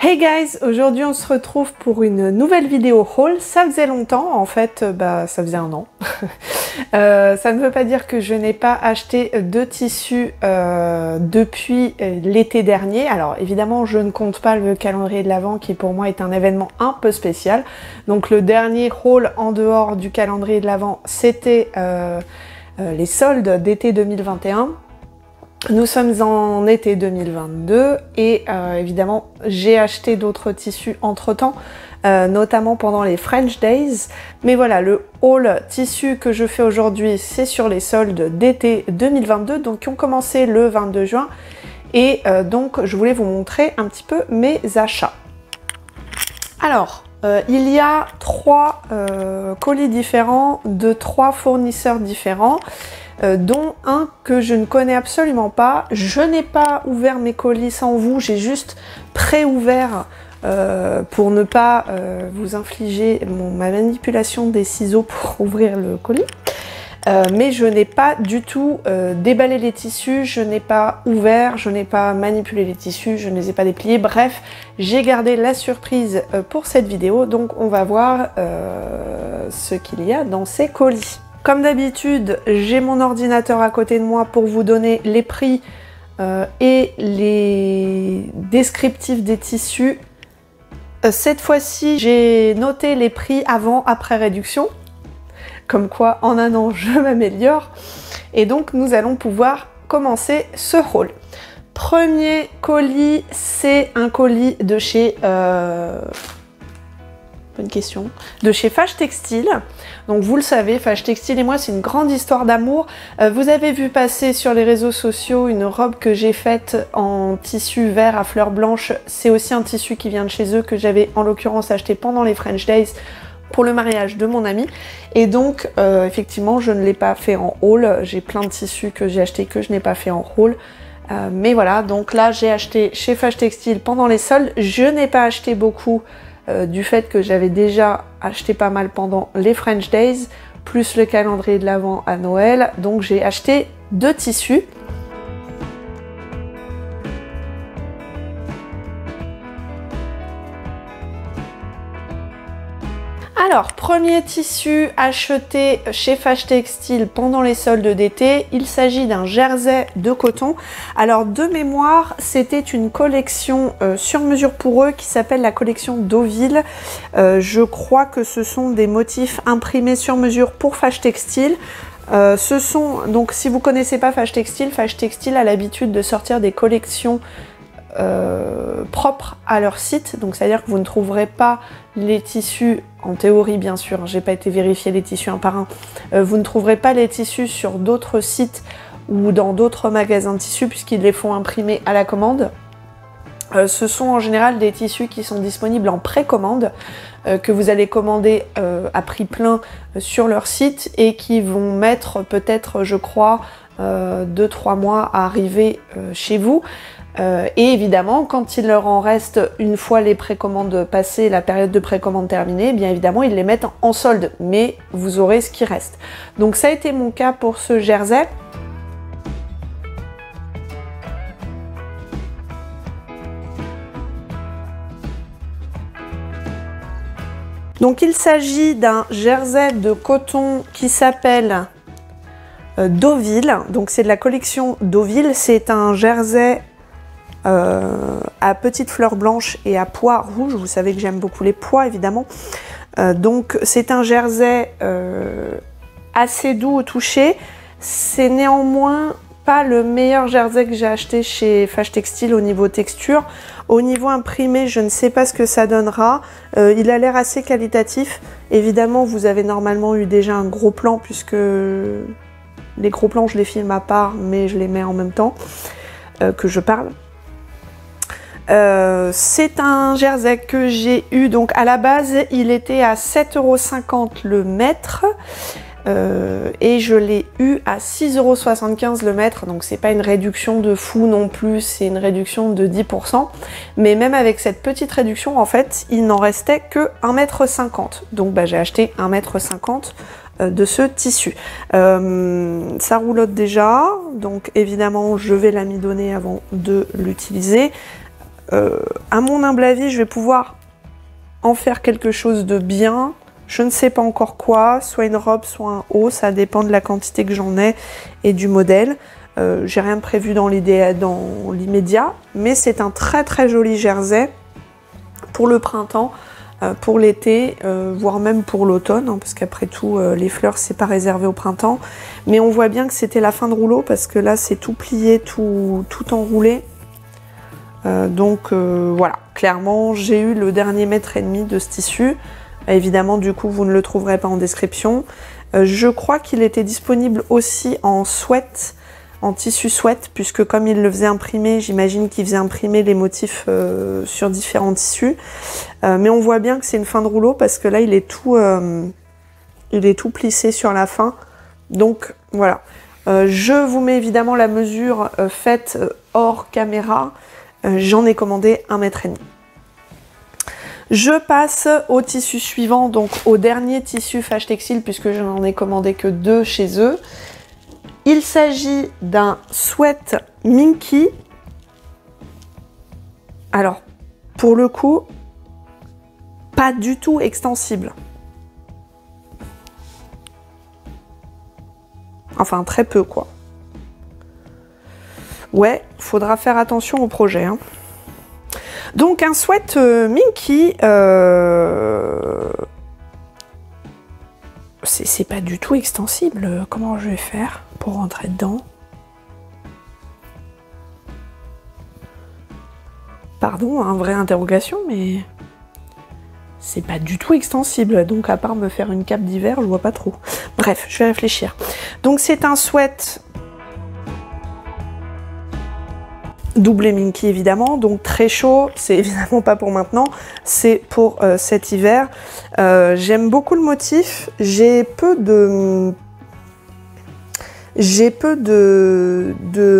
Hey guys, aujourd'hui on se retrouve pour une nouvelle vidéo haul. Ça faisait longtemps, en fait, ça faisait un an. Ça ne veut pas dire que je n'ai pas acheté de tissus depuis l'été dernier. Alors évidemment, je ne compte pas le calendrier de l'Avent qui pour moi est un événement un peu spécial. Donc le dernier haul en dehors du calendrier de l'Avent, c'était les soldes d'été 2021. Nous sommes en été 2022 et évidemment j'ai acheté d'autres tissus entre temps, notamment pendant les French Days. Mais voilà, le haul tissu que je fais aujourd'hui, c'est sur les soldes d'été 2022, donc qui ont commencé le 22 juin. Et donc je voulais vous montrer un petit peu mes achats. Alors, il y a trois colis différents de trois fournisseurs différents. Dont un que je ne connais absolument pas. Je n'ai pas ouvert mes colis sans vous, j'ai juste pré-ouvert pour ne pas vous infliger ma manipulation des ciseaux pour ouvrir le colis. Mais je n'ai pas du tout déballé les tissus, je n'ai pas ouvert, je n'ai pas manipulé les tissus, je ne les ai pas dépliés. Bref, j'ai gardé la surprise pour cette vidéo, donc on va voir ce qu'il y a dans ces colis. Comme d'habitude, j'ai mon ordinateur à côté de moi pour vous donner les prix et les descriptifs des tissus. Cette fois-ci, j'ai noté les prix avant-après réduction. Comme quoi, en un an, je m'améliore. Et donc, nous allons pouvoir commencer ce haul. Premier colis, c'est un colis de chez... Bonne question. De chez Fâche Textile. Donc vous le savez, Fâche Textile et moi, c'est une grande histoire d'amour. Vous avez vu passer sur les réseaux sociaux une robe que j'ai faite en tissu vert à fleurs blanches. C'est aussi un tissu qui vient de chez eux que j'avais en l'occurrence acheté pendant les French Days pour le mariage de mon ami. Et donc effectivement, je ne l'ai pas fait en haul. J'ai plein de tissus que j'ai achetés que je n'ai pas fait en haul. Mais voilà, donc là j'ai acheté chez Fâche Textile pendant les soldes. Je n'ai pas acheté beaucoup du fait que j'avais déjà acheté pas mal pendant les French Days, plus le calendrier de l'Avent à Noël, donc j'ai acheté deux tissus. Alors, premier tissu acheté chez Fâche Textile pendant les soldes d'été, il s'agit d'un jersey de coton. Alors, de mémoire, c'était une collection sur mesure pour eux qui s'appelle la collection Deauville. Je crois que ce sont des motifs imprimés sur mesure pour Fâche Textile. Donc si vous connaissez pas Fâche Textile a l'habitude de sortir des collections propres à leur site, donc c'est à dire que vous ne trouverez pas les tissus, en théorie bien sûr, j'ai pas été vérifier les tissus un par un, vous ne trouverez pas les tissus sur d'autres sites ou dans d'autres magasins de tissus puisqu'ils les font imprimer à la commande. Ce sont en général des tissus qui sont disponibles en précommande, que vous allez commander à prix plein sur leur site et qui vont mettre peut-être, je crois, 2-3 mois à arriver chez vous. Et évidemment, quand il leur en reste, une fois les précommandes passées, la période de précommande terminée, bien évidemment, ils les mettent en solde, mais vous aurez ce qui reste. Donc ça a été mon cas pour ce jersey. Donc il s'agit d'un jersey de coton qui s'appelle Deauville. Donc c'est de la collection Deauville. C'est un jersey à petites fleurs blanches et à pois rouges. Vous savez que j'aime beaucoup les pois évidemment. Donc c'est un jersey assez doux au toucher. C'est néanmoins pas le meilleur jersey que j'ai acheté chez Fâche Textile au niveau texture. Au niveau imprimé, je ne sais pas ce que ça donnera. Il a l'air assez qualitatif. Évidemment, vous avez normalement eu déjà un gros plan puisque les gros plans, je les filme à part, mais je les mets en même temps que je parle. C'est un jersey que j'ai eu, donc à la base, il était à 7,50 € le mètre. Et je l'ai eu à 6,75 € le mètre, donc c'est pas une réduction de fou non plus, c'est une réduction de 10%, mais même avec cette petite réduction, en fait, il n'en restait que 1,50 m, donc j'ai acheté 1,50 m de ce tissu. Ça roulotte déjà, donc évidemment je vais l'amidonner avant de l'utiliser. à mon humble avis, je vais pouvoir en faire quelque chose de bien. Je ne sais pas encore quoi, soit une robe, soit un haut, ça dépend de la quantité que j'en ai et du modèle. J'ai rien prévu dans l'immédiat, mais c'est un très très joli jersey pour le printemps, pour l'été, voire même pour l'automne, hein, parce qu'après tout, les fleurs, c'est pas réservé au printemps. Mais on voit bien que c'était la fin de rouleau, parce que là, c'est tout plié, tout enroulé. Donc voilà, clairement, j'ai eu le dernier mètre et demi de ce tissu. Évidemment, du coup, vous ne le trouverez pas en description. Je crois qu'il était disponible aussi en sweat, en tissu sweat, puisque comme il le faisait imprimer, j'imagine qu'il faisait imprimer les motifs sur différents tissus. Mais on voit bien que c'est une fin de rouleau, parce que là, il est tout plissé sur la fin. Donc voilà. Je vous mets évidemment la mesure faite hors caméra. J'en ai commandé 1,5 m. Je passe au tissu suivant, donc au dernier tissu Fâche Textile, puisque je n'en ai commandé que 2 chez eux. Il s'agit d'un sweat Minky. Alors, pour le coup, pas du tout extensible. Enfin, très peu, quoi. Ouais, faudra faire attention au projet, hein. Donc un sweat Minky, c'est pas du tout extensible. Comment je vais faire pour rentrer dedans? Pardon, hein, vraie interrogation, mais c'est pas du tout extensible. Donc à part me faire une cape d'hiver, je vois pas trop. Bref, je vais réfléchir. Donc c'est un sweat doublé Minky évidemment, donc très chaud, c'est évidemment pas pour maintenant, c'est pour cet hiver. J'aime beaucoup le motif, j'ai peu de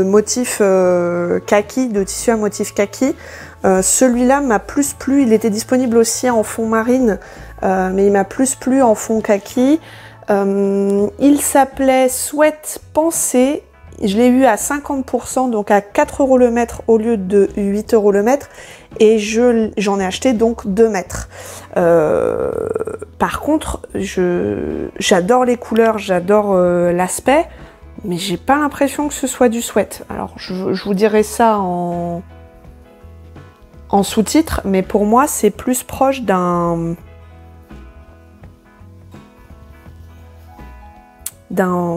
motifs kaki, de tissu à motif kaki. Celui-là m'a plus plu, il était disponible aussi en fond marine, mais il m'a plus plu en fond kaki. Il s'appelait Sweat Pensée. Je l'ai eu à 50%, donc à 4 € le mètre au lieu de 8 € le mètre. Et j'en ai acheté donc 2 mètres. Par contre, j'adore les couleurs, j'adore l'aspect, mais j'ai pas l'impression que ce soit du sweat. Alors, je vous dirai ça en sous-titre, mais pour moi, c'est plus proche d'un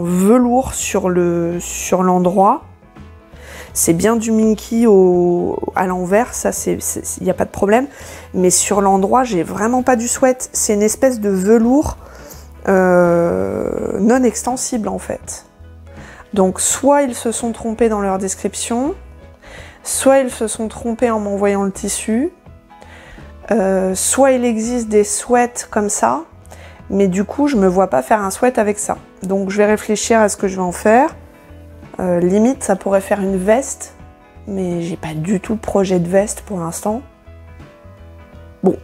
velours sur l'endroit. C'est bien du Minky à l'envers, ça il n'y a pas de problème, mais sur l'endroit j'ai vraiment pas du sweat, c'est une espèce de velours non extensible en fait. Donc soit ils se sont trompés dans leur description, soit ils se sont trompés en m'envoyant le tissu, soit il existe des sweats comme ça, mais du coup je me vois pas faire un sweat avec ça. Donc je vais réfléchir à ce que je vais en faire. Limite ça pourrait faire une veste, mais j'ai pas du tout de projet de veste pour l'instant. Bon,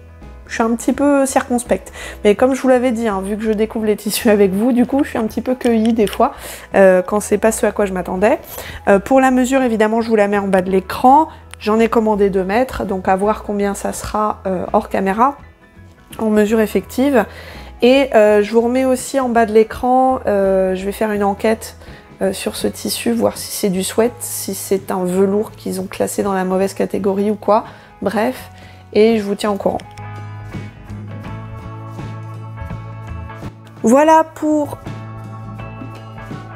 je suis un petit peu circonspecte, mais comme je vous l'avais dit, hein, vu que je découvre les tissus avec vous, du coup je suis un petit peu cueillie des fois quand c'est pas ce à quoi je m'attendais. Pour la mesure évidemment je vous la mets en bas de l'écran, j'en ai commandé 2 mètres, donc à voir combien ça sera hors caméra, en mesure effective. Et je vous remets aussi en bas de l'écran, je vais faire une enquête sur ce tissu, voir si c'est du sweat, si c'est un velours qu'ils ont classé dans la mauvaise catégorie ou quoi. Bref, et je vous tiens au courant. Voilà pour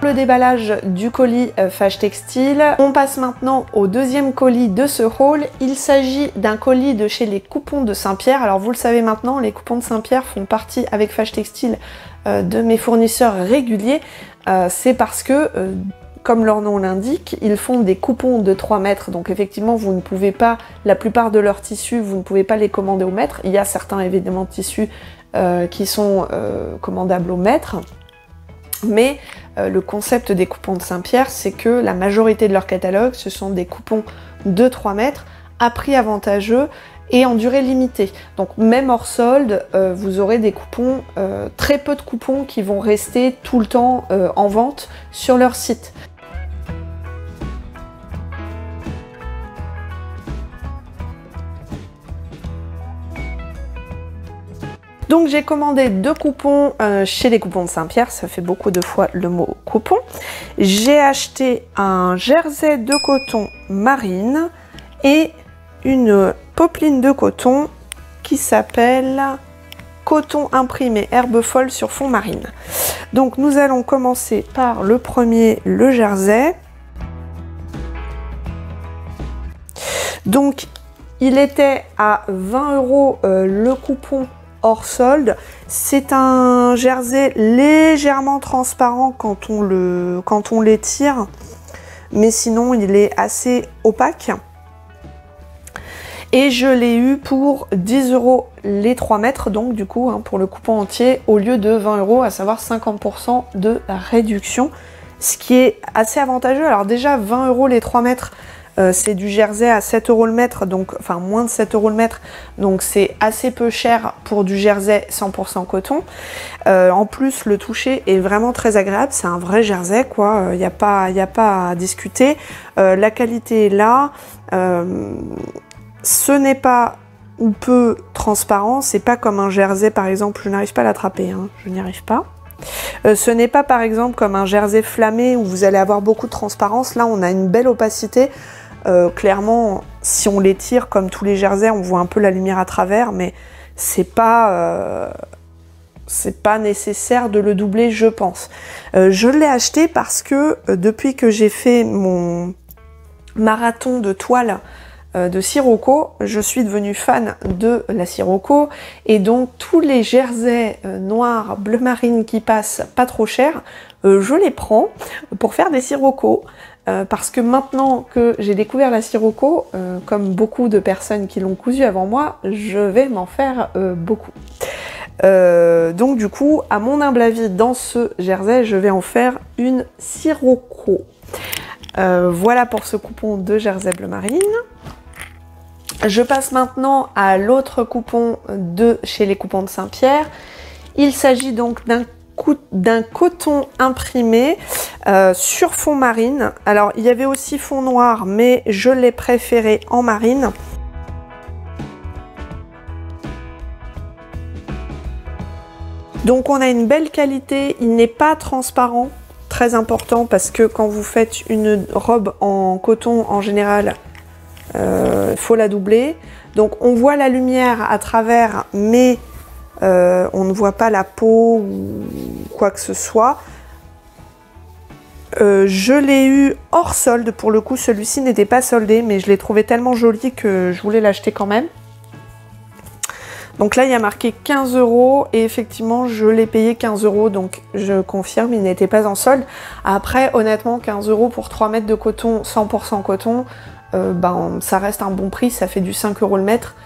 le déballage du colis Fâche Textile. On passe maintenant au deuxième colis de ce haul. Il s'agit d'un colis de chez les Coupons de Saint-Pierre. Alors vous le savez maintenant, les Coupons de Saint-Pierre font partie avec Fâche Textile de mes fournisseurs réguliers. C'est parce que, comme leur nom l'indique, ils font des coupons de 3 mètres. Donc effectivement, vous ne pouvez pas, la plupart de leurs tissus, vous ne pouvez pas les commander au mètre. Il y a certains évidemment tissus qui sont commandables au mètre. Mais le concept des coupons de Saint-Pierre, c'est que la majorité de leur catalogue, ce sont des coupons de 3 mètres à prix avantageux et en durée limitée. Donc même hors solde, vous aurez des coupons, très peu de coupons qui vont rester tout le temps en vente sur leur site. Donc j'ai commandé 2 coupons chez les coupons de Saint-Pierre, ça fait beaucoup de fois le mot coupon. J'ai acheté un jersey de coton marine et une popeline de coton qui s'appelle coton imprimé herbe folle sur fond marine. Donc nous allons commencer par le premier, le jersey. Donc il était à 20 € le coupon hors solde. C'est un jersey légèrement transparent quand on l'étire, mais sinon il est assez opaque. Et je l'ai eu pour 10 € les 3 mètres, donc du coup pour le coupon entier, au lieu de 20 €, à savoir 50% de réduction, ce qui est assez avantageux. Alors déjà 20 € les 3 mètres, c'est du jersey à 7 € le mètre, donc enfin moins de 7 € le mètre, donc c'est assez peu cher pour du jersey 100% coton. En plus le toucher est vraiment très agréable, c'est un vrai jersey quoi, il n'y a pas à discuter. La qualité est là, ce n'est pas ou peu transparent, c'est pas comme un jersey par exemple, je n'arrive pas à l'attraper, hein, je n'y arrive pas. Ce n'est pas par exemple comme un jersey flammé où vous allez avoir beaucoup de transparence, là on a une belle opacité. Clairement, si on l'étire comme tous les jerseys, on voit un peu la lumière à travers, mais c'est pas nécessaire de le doubler, je pense. Je l'ai acheté parce que depuis que j'ai fait mon marathon de toile de Sirocco, je suis devenue fan de la Sirocco, et donc tous les jerseys noirs bleu marine qui passent pas trop cher, je les prends pour faire des Sirocco. Parce que maintenant que j'ai découvert la Sirocco, comme beaucoup de personnes qui l'ont cousu avant moi, je vais m'en faire beaucoup. Donc du coup, à mon humble avis, dans ce jersey, je vais en faire une Sirocco. Voilà pour ce coupon de jersey bleu marine. Je passe maintenant à l'autre coupon de chez les coupons de Saint-Pierre. Il s'agit donc d'un coton imprimé sur fond marine. Alors il y avait aussi fond noir, mais je l'ai préféré en marine. Donc on a une belle qualité, il n'est pas transparent, très important parce que quand vous faites une robe en coton en général, il faut la doubler. Donc on voit la lumière à travers, mais on ne voit pas la peau ou quoi que ce soit. Je l'ai eu hors solde, pour le coup celui-ci n'était pas soldé, mais je l'ai trouvé tellement joli que je voulais l'acheter quand même. Donc là il y a marqué 15 € et effectivement je l'ai payé 15 €, donc je confirme, il n'était pas en solde. Après honnêtement 15 € pour 3 mètres de coton 100% coton, ça reste un bon prix, ça fait du 5 € le mètre.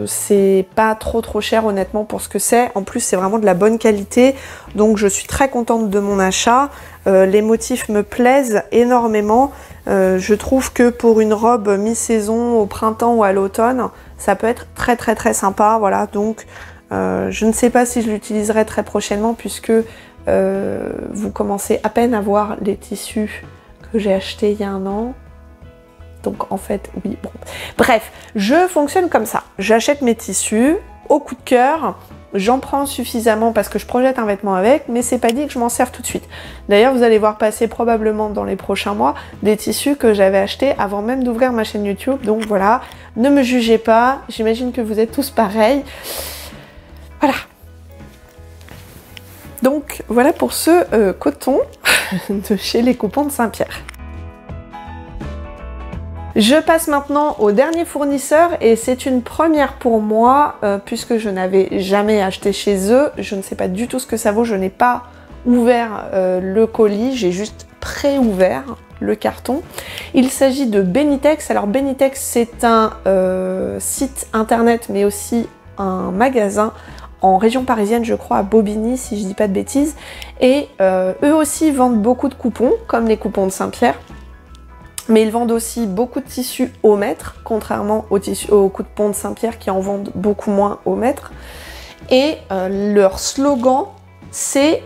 C'est pas trop cher honnêtement pour ce que c'est. En plus c'est vraiment de la bonne qualité, donc je suis très contente de mon achat. Les motifs me plaisent énormément. Je trouve que pour une robe mi-saison au printemps ou à l'automne, ça peut être très sympa. Voilà, donc je ne sais pas si je l'utiliserai très prochainement puisque vous commencez à peine à voir les tissus que j'ai achetés il y a 1 an. Donc en fait, oui, bon. Bref, je fonctionne comme ça. J'achète mes tissus au coup de cœur. J'en prends suffisamment parce que je projette un vêtement avec, mais c'est pas dit que je m'en sers tout de suite. D'ailleurs, vous allez voir passer probablement dans les prochains mois des tissus que j'avais achetés avant même d'ouvrir ma chaîne YouTube. Donc voilà, ne me jugez pas. J'imagine que vous êtes tous pareils. Voilà. Donc voilà pour ce coton de chez les coupons de Saint-Pierre. Je passe maintenant au dernier fournisseur et c'est une première pour moi puisque je n'avais jamais acheté chez eux. Je ne sais pas du tout ce que ça vaut, je n'ai pas ouvert le colis, j'ai juste pré-ouvert le carton. Il s'agit de Benitex. Alors Benitex c'est un site internet mais aussi un magasin en région parisienne, je crois à Bobigny si je dis pas de bêtises. Et eux aussi vendent beaucoup de coupons comme les coupons de Saint-Pierre. Mais ils vendent aussi beaucoup de tissus au mètre, contrairement aux coupons de Saint-Pierre qui en vendent beaucoup moins au mètre. Et leur slogan, c'est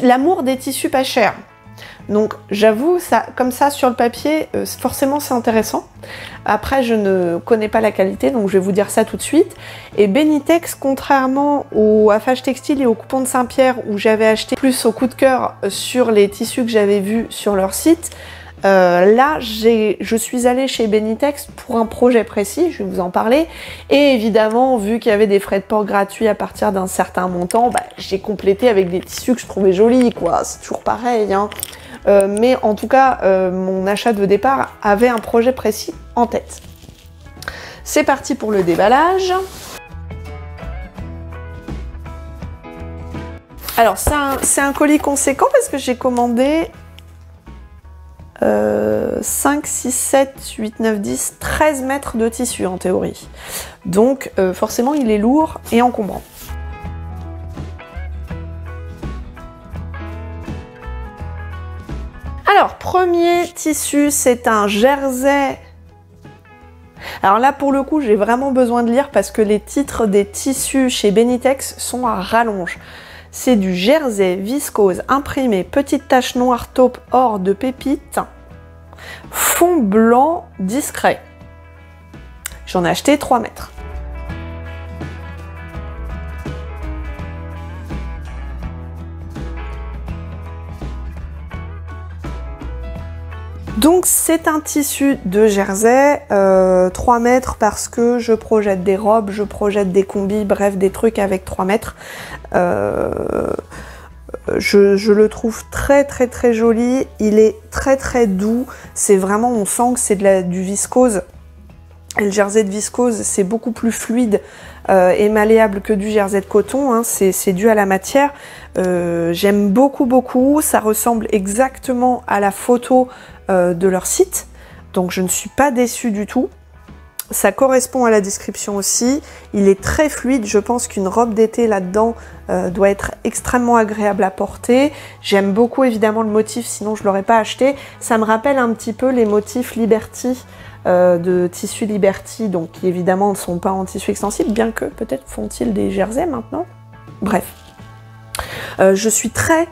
l'amour des tissus pas chers. Donc j'avoue, ça, comme ça sur le papier, forcément c'est intéressant. Après, je ne connais pas la qualité, donc je vais vous dire ça tout de suite. Et Benitex, contrairement au Afage Textile et au Coupon de Saint-Pierre, où j'avais acheté plus au coup de cœur sur les tissus que j'avais vus sur leur site, là, je suis allée chez Benitex pour un projet précis, je vais vous en parler. Et évidemment, vu qu'il y avait des frais de port gratuits à partir d'un certain montant, bah, j'ai complété avec des tissus que je trouvais jolis, quoi. C'est toujours pareil, hein. Mais en tout cas, mon achat de départ avait un projet précis en tête. C'est parti pour le déballage. Alors, c'est un colis conséquent parce que j'ai commandé 5, 6, 7, 8, 9, 10, 13 mètres de tissu en théorie. Donc, forcément, il est lourd et encombrant. Alors, premier tissu, c'est un jersey. Alors là, pour le coup, j'ai vraiment besoin de lire parce que les titres des tissus chez Benitex sont à rallonge. C'est du jersey viscose imprimé, petite tache noire taupe or de pépites, fond blanc discret. J'en ai acheté 3 mètres. Donc c'est un tissu de jersey, 3 mètres parce que je projette des robes, je projette des combis, bref des trucs avec 3 mètres. Je le trouve très joli, il est très doux, c'est vraiment, on sent que c'est du viscose. Et le jersey de viscose, c'est beaucoup plus fluide et malléable que du jersey de coton, hein. C'est dû à la matière. J'aime beaucoup, ça ressemble exactement à la photo de leur site, donc je ne suis pas déçue du tout. Ça correspond à la description aussi, il est très fluide, je pense qu'une robe d'été là-dedans doit être extrêmement agréable à porter. J'aime beaucoup évidemment le motif, sinon je ne l'aurais pas acheté. Ça me rappelle un petit peu les motifs Liberty, de tissu Liberty, donc qui évidemment ne sont pas en tissu extensible, bien que peut-être font-ils des jerseys maintenant. Bref. Je suis très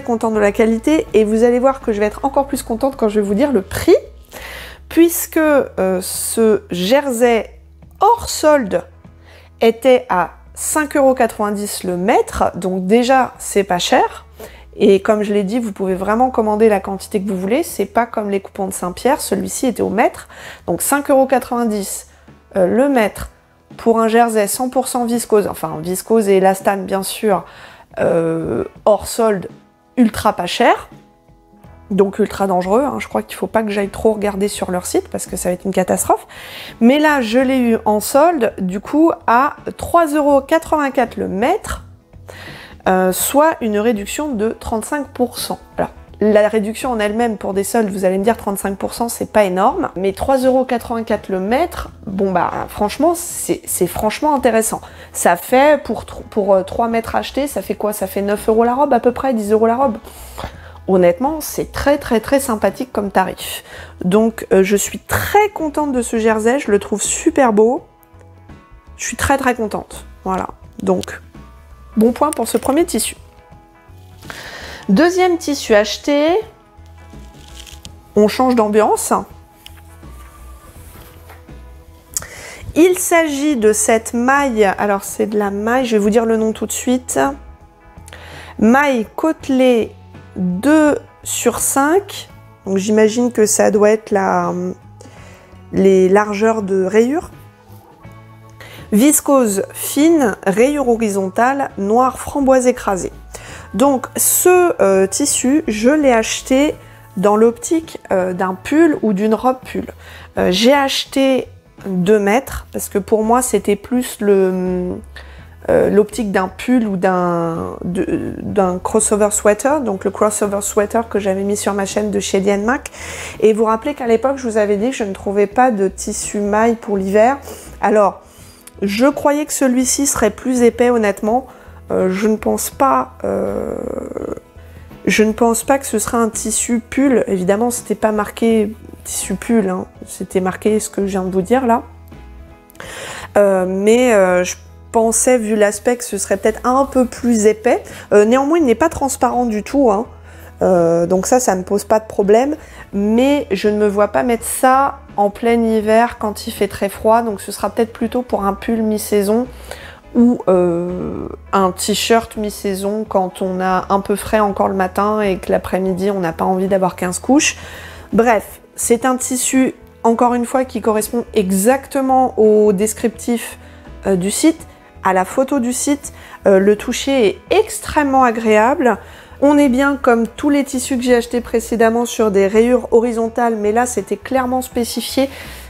contente de la qualité et vous allez voir que je vais être encore plus contente quand je vais vous dire le prix, puisque ce jersey hors solde était à 5,90 € le mètre, donc déjà c'est pas cher. Et comme je l'ai dit, vous pouvez vraiment commander la quantité que vous voulez, c'est pas comme les coupons de Saint-Pierre, celui-ci était au mètre, donc 5,90 € le mètre pour un jersey 100% viscose, enfin viscose et élastane bien sûr, hors solde, ultra pas cher, donc ultra dangereux, hein. Je crois qu'il faut pas que j'aille trop regarder sur leur site parce que ça va être une catastrophe. Mais là, je l'ai eu en solde, du coup, à 3,84 € le mètre, soit une réduction de 35%. Alors, la réduction en elle-même pour des soldes, vous allez me dire 35%, c'est pas énorme, mais 3,84 € le mètre, bon bah franchement, c'est franchement intéressant. Ça fait, pour 3 mètres achetés, ça fait quoi? Ça fait 9 € la robe à peu près, 10 € la robe. Honnêtement, c'est très sympathique comme tarif. Donc je suis très contente de ce jersey, je le trouve super beau. Je suis très contente, voilà. Donc, bon point pour ce premier tissu. Deuxième tissu acheté, on change d'ambiance. Il s'agit de cette maille, alors c'est de la maille, je vais vous dire le nom tout de suite. Maille côtelée 2/5, donc j'imagine que ça doit être les largeurs de rayures. Viscose fine, rayure horizontale, noir framboise écrasé. Donc ce tissu, je l'ai acheté dans l'optique d'un pull ou d'une robe pull. J'ai acheté 2 mètres parce que pour moi c'était plus l'optique d'un pull ou d'un crossover sweater, donc le crossover sweater que j'avais mis sur ma chaîne de chez Diane Mac. Et vous vous rappelez qu'à l'époque je vous avais dit que je ne trouvais pas de tissu maille pour l'hiver. Alors je croyais que celui-ci serait plus épais, honnêtement. Je ne pense pas que ce sera un tissu pull. Évidemment, c'était pas marqué tissu pull, hein. C'était marqué ce que je viens de vous dire là. Mais je pensais, vu l'aspect, que ce serait peut-être un peu plus épais. Néanmoins, il n'est pas transparent du tout, hein. Donc ça me pose pas de problème, mais je ne me vois pas mettre ça en plein hiver quand il fait très froid, donc ce sera peut-être plutôt pour un pull mi-saison ou un t-shirt mi-saison quand on a un peu frais encore le matin et que l'après-midi on n'a pas envie d'avoir 15 couches. Bref, c'est un tissu, encore une fois, qui correspond exactement au descriptif du site, à la photo du site. Le toucher est extrêmement agréable. On est bien comme tous les tissus que j'ai achetés précédemment sur des rayures horizontales, mais là c'était clairement spécifié.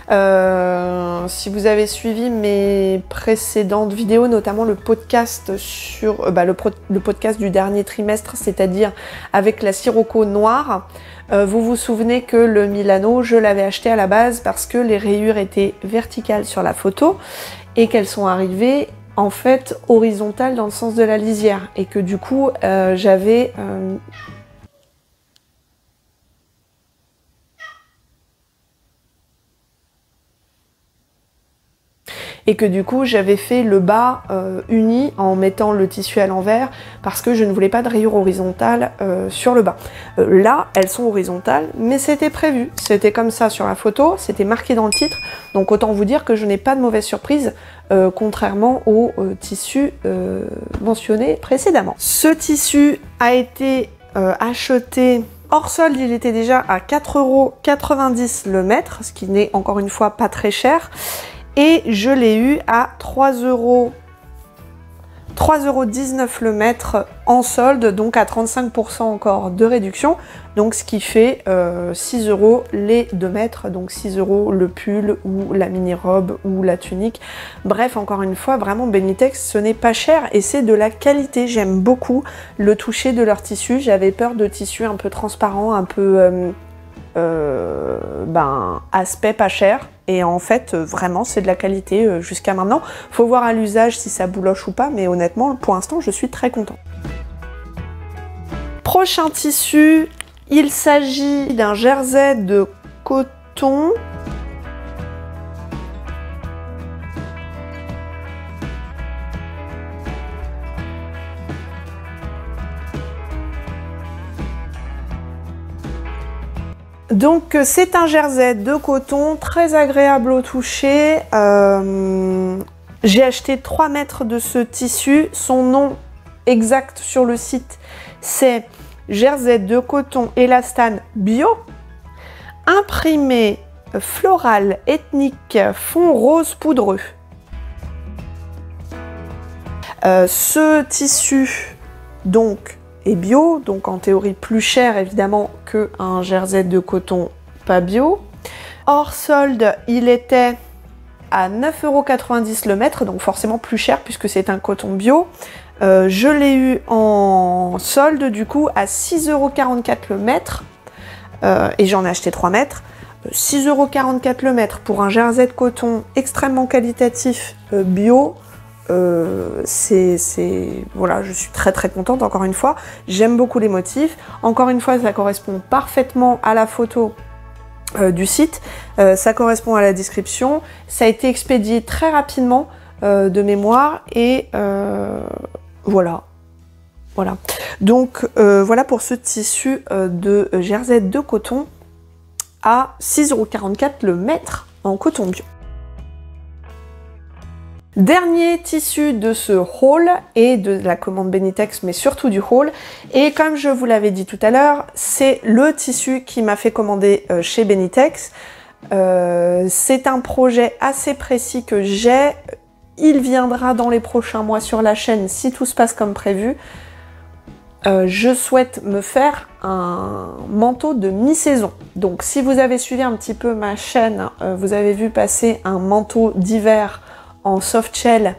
Si vous avez suivi mes précédentes vidéos, notamment le podcast sur le podcast du dernier trimestre, c'est-à-dire avec la Sirocco noire, vous vous souvenez que le Milano, je l'avais acheté à la base parce que les rayures étaient verticales sur la photo et qu'elles sont arrivées en fait horizontales dans le sens de la lisière et que du coup j'avais fait le bas uni en mettant le tissu à l'envers parce que je ne voulais pas de rayures horizontales sur le bas. Là, elles sont horizontales, mais c'était prévu. C'était comme ça sur la photo, c'était marqué dans le titre, donc autant vous dire que je n'ai pas de mauvaise surprise, contrairement au tissu mentionné précédemment. Ce tissu a été acheté hors solde, il était déjà à 4,90 € le mètre, ce qui n'est encore une fois pas très cher. Et je l'ai eu à 3,19 € le mètre en solde, donc à 35% encore de réduction, donc ce qui fait 6 € les 2 mètres, donc 6 € le pull ou la mini-robe ou la tunique. Bref, encore une fois, vraiment Benitex, ce n'est pas cher et c'est de la qualité. J'aime beaucoup le toucher de leur tissu. J'avais peur de tissus un peu transparents, un peu aspect pas cher. Et en fait, vraiment, c'est de la qualité jusqu'à maintenant. Faut voir à l'usage si ça bouloche ou pas, mais honnêtement, pour l'instant, je suis très contente. Prochain tissu, il s'agit d'un jersey de coton. Donc c'est un jersey de coton très agréable au toucher. J'ai acheté 3 mètres de ce tissu. Son nom exact sur le site, c'est jersey de coton élastane bio, imprimé floral ethnique fond rose poudreux. Ce tissu donc est bio, donc en théorie plus cher évidemment qu'un jersey de coton pas bio. Hors solde, il était à 9,90 € le mètre, donc forcément plus cher puisque c'est un coton bio. Je l'ai eu en solde du coup à 6,44 € le mètre et j'en ai acheté 3 mètres. 6,44 € le mètre pour un jersey de coton extrêmement qualitatif bio. Voilà, je suis très contente. Encore une fois, j'aime beaucoup les motifs. Encore une fois, ça correspond parfaitement à la photo du site, ça correspond à la description, ça a été expédié très rapidement de mémoire et voilà. Donc voilà pour ce tissu de jersey de coton à 6,44 € le mètre en coton bio. Dernier tissu de ce haul et de la commande Benitex, mais surtout du haul. Et comme je vous l'avais dit tout à l'heure, c'est le tissu qui m'a fait commander chez Benitex. C'est un projet assez précis que j'ai. Il viendra dans les prochains mois sur la chaîne si tout se passe comme prévu. Je souhaite me faire un manteau de mi-saison. Donc si vous avez suivi un petit peu ma chaîne, vous avez vu passer un manteau d'hiver en soft shell,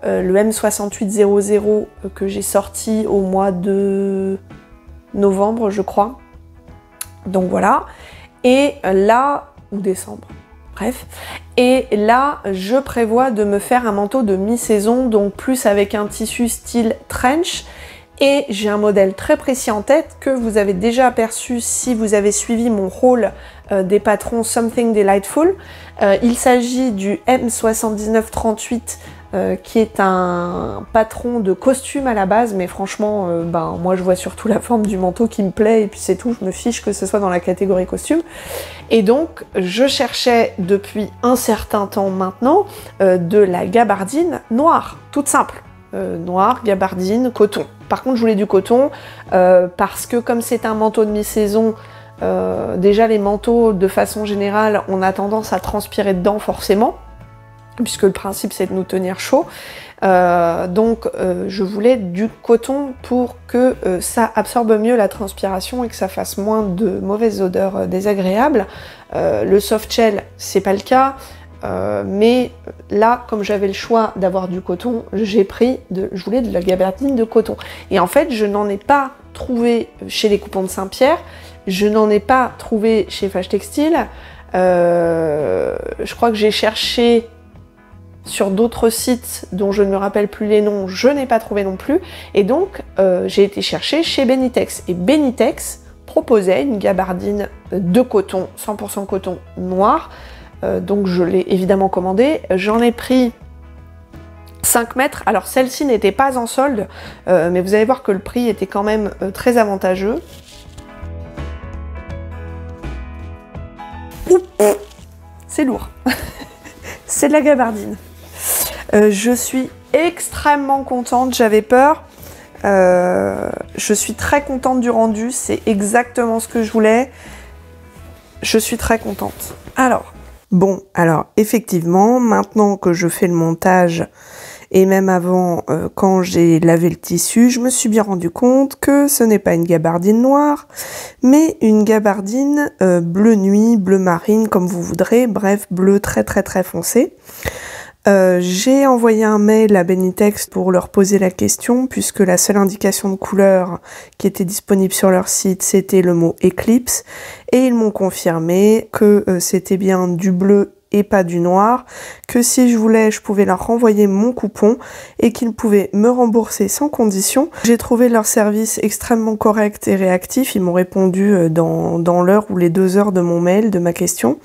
le M6800 que j'ai sorti au mois de novembre, je crois. Donc voilà. Et là, ou décembre, bref. Et là, je prévois de me faire un manteau de mi-saison, donc plus avec un tissu style trench. Et j'ai un modèle très précis en tête que vous avez déjà aperçu si vous avez suivi mon haul des patrons Something Delightful. Il s'agit du M7938 qui est un patron de costume à la base, mais franchement, moi je vois surtout la forme du manteau qui me plaît, et puis c'est tout, je me fiche que ce soit dans la catégorie costume. Et donc, je cherchais depuis un certain temps maintenant de la gabardine noire, toute simple. Noire, gabardine, coton. Par contre, je voulais du coton, parce que comme c'est un manteau de mi-saison, déjà les manteaux, de façon générale, on a tendance à transpirer dedans forcément, puisque le principe c'est de nous tenir chaud. Donc je voulais du coton pour que ça absorbe mieux la transpiration et que ça fasse moins de mauvaises odeurs désagréables. Le soft shell, c'est pas le cas, mais là, comme j'avais le choix d'avoir du coton, je voulais de la gabardine de coton. Et en fait, je n'en ai pas trouvé chez les coupons de Saint-Pierre, je n'en ai pas trouvé chez Fâche Textile, je crois que j'ai cherché sur d'autres sites dont je ne me rappelle plus les noms, je n'ai pas trouvé non plus, et donc j'ai été chercher chez Benitex, et Benitex proposait une gabardine de coton, 100% coton noir, donc je l'ai évidemment commandée, j'en ai pris 5 mètres, alors celle-ci n'était pas en solde, mais vous allez voir que le prix était quand même très avantageux. C'est lourd, c'est de la gabardine. Je suis extrêmement contente, j'avais peur. Je suis très contente du rendu, c'est exactement ce que je voulais. Je suis très contente. Alors, effectivement, maintenant que je fais le montage, et même avant, quand j'ai lavé le tissu, je me suis bien rendu compte que ce n'est pas une gabardine noire, mais une gabardine bleu nuit, bleu marine, comme vous voudrez, bref, bleu très très très foncé. J'ai envoyé un mail à Benitex pour leur poser la question, puisque la seule indication de couleur qui était disponible sur leur site, c'était le mot Eclipse, et ils m'ont confirmé que c'était bien du bleu et pas du noir, que si je voulais, je pouvais leur renvoyer mon coupon et qu'ils pouvaient me rembourser sans condition. J'ai trouvé leur service extrêmement correct et réactif, ils m'ont répondu dans l'heure ou les 2 heures de mon mail, de ma question.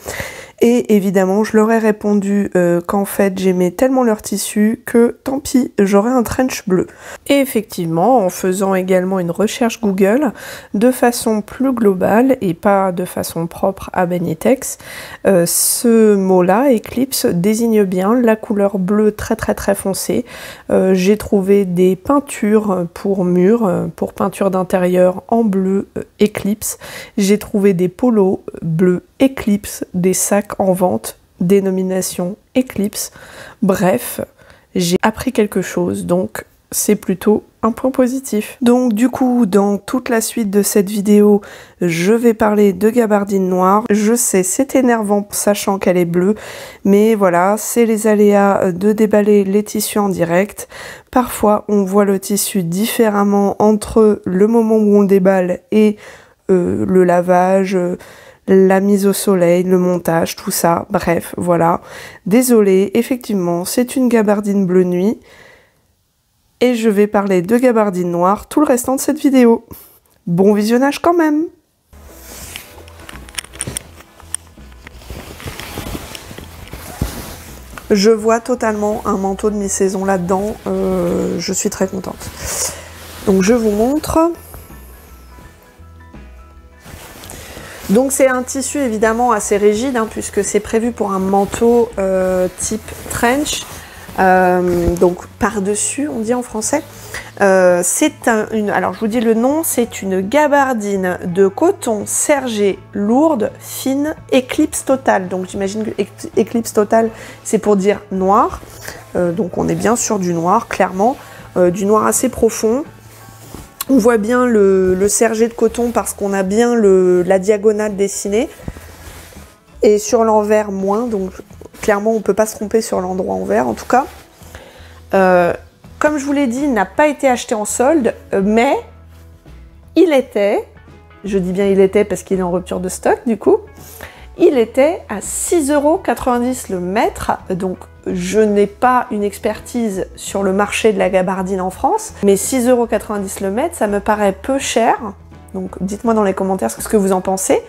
Et évidemment, je leur ai répondu qu'en fait, j'aimais tellement leur tissu que tant pis, j'aurais un trench bleu. Et effectivement, en faisant également une recherche Google de façon plus globale et pas de façon propre à Benitex, ce mot-là, Eclipse, désigne bien la couleur bleue très très très foncée. J'ai trouvé des peintures pour murs, pour peinture d'intérieur en bleu Eclipse. J'ai trouvé des polos bleus Eclipse, des sacs en vente, dénomination Eclipse. Bref, j'ai appris quelque chose, donc c'est plutôt un point positif. Donc du coup, dans toute la suite de cette vidéo, je vais parler de gabardine noire. Je sais, c'est énervant sachant qu'elle est bleue, mais voilà, c'est les aléas de déballer les tissus en direct. Parfois, on voit le tissu différemment entre le moment où on le déballe et le lavage, la mise au soleil, le montage, tout ça, bref, voilà. Désolée, effectivement, c'est une gabardine bleu nuit, et je vais parler de gabardine noire tout le restant de cette vidéo. Bon visionnage quand même! Je vois totalement un manteau de mi-saison là-dedans, je suis très contente. Donc je vous montre. Donc c'est un tissu évidemment assez rigide, hein, puisque c'est prévu pour un manteau type trench, donc par-dessus on dit en français. Alors je vous dis le nom, c'est une gabardine de coton sergé lourde, fine, Eclipse totale. Donc j'imagine que Eclipse totale c'est pour dire noir, donc on est bien sur du noir, clairement, du noir assez profond. On voit bien le sergé de coton parce qu'on a bien la diagonale dessinée. Et sur l'envers, moins. Donc, clairement, on ne peut pas se tromper sur l'endroit envers, en tout cas. Comme je vous l'ai dit, il n'a pas été acheté en solde, mais il était, je dis bien il était parce qu'il est en rupture de stock, du coup, il était à 6,90 € le mètre. Donc, je n'ai pas une expertise sur le marché de la gabardine en France, mais 6,90 € le mètre, ça me paraît peu cher. Donc dites-moi dans les commentaires ce que vous en pensez.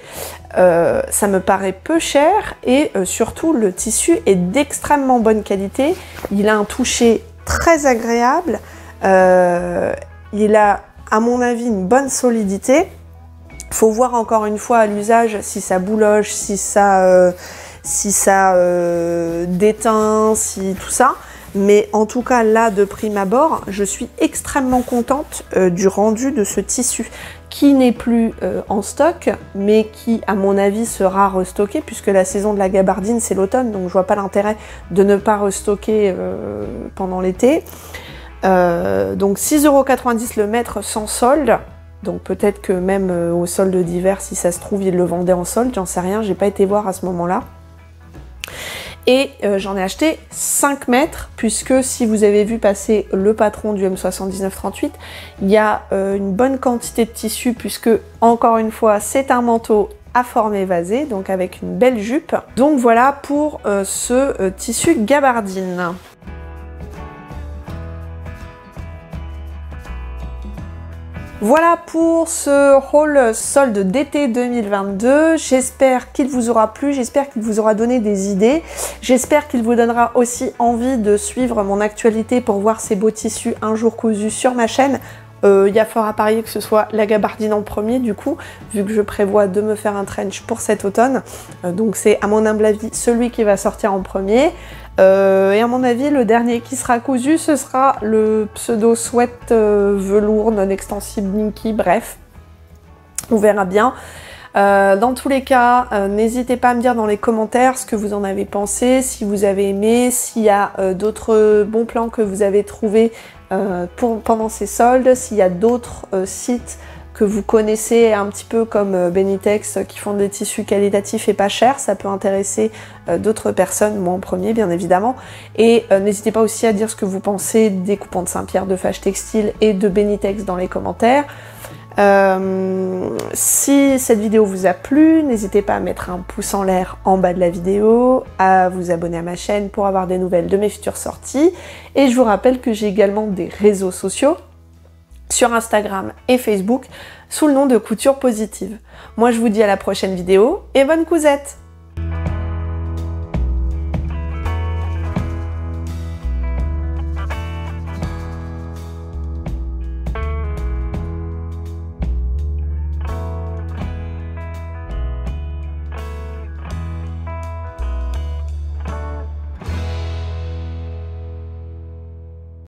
Ça me paraît peu cher et surtout le tissu est d'extrêmement bonne qualité. Il a un toucher très agréable. Il a à mon avis une bonne solidité. Faut voir encore une fois à l'usage si ça bouloche, si ça déteint, si tout ça. Mais en tout cas là de prime abord, je suis extrêmement contente du rendu de ce tissu qui n'est plus en stock, mais qui à mon avis sera restocké puisque la saison de la gabardine c'est l'automne, donc je vois pas l'intérêt de ne pas restocker pendant l'été. Donc 6,90 € le mètre sans solde. Donc peut-être que même au solde d'hiver, si ça se trouve, ils le vendaient en solde, j'en sais rien, j'ai pas été voir à ce moment-là. Et j'en ai acheté 5 mètres, puisque si vous avez vu passer le patron du M7938, il y a une bonne quantité de tissu, puisque encore une fois, c'est un manteau à forme évasée, donc avec une belle jupe. Donc voilà pour ce tissu gabardine. Voilà pour ce haul solde d'été 2022. J'espère qu'il vous aura plu, j'espère qu'il vous aura donné des idées. J'espère qu'il vous donnera aussi envie de suivre mon actualité pour voir ces beaux tissus un jour cousus sur ma chaîne. Il y a fort à parier que ce soit la gabardine en premier du coup, vu que je prévois de me faire un trench pour cet automne. Donc c'est à mon humble avis celui qui va sortir en premier. Et à mon avis, le dernier qui sera cousu, ce sera le pseudo sweat velours non extensible Minky, bref. On verra bien. Dans tous les cas, n'hésitez pas à me dire dans les commentaires ce que vous en avez pensé, si vous avez aimé, s'il y a d'autres bons plans que vous avez trouvés pendant ces soldes, s'il y a d'autres sites que vous connaissez un petit peu comme Benitex qui font des tissus qualitatifs et pas chers, ça peut intéresser d'autres personnes, moi en premier bien évidemment. Et n'hésitez pas aussi à dire ce que vous pensez des coupons de Saint-Pierre, de Fâche Textile et de Benitex dans les commentaires. Si cette vidéo vous a plu, n'hésitez pas à mettre un pouce en l'air en bas de la vidéo, à vous abonner à ma chaîne pour avoir des nouvelles de mes futures sorties. Et je vous rappelle que j'ai également des réseaux sociaux sur Instagram et Facebook sous le nom de Couture Positive. Moi je vous dis à la prochaine vidéo et bonne cousette!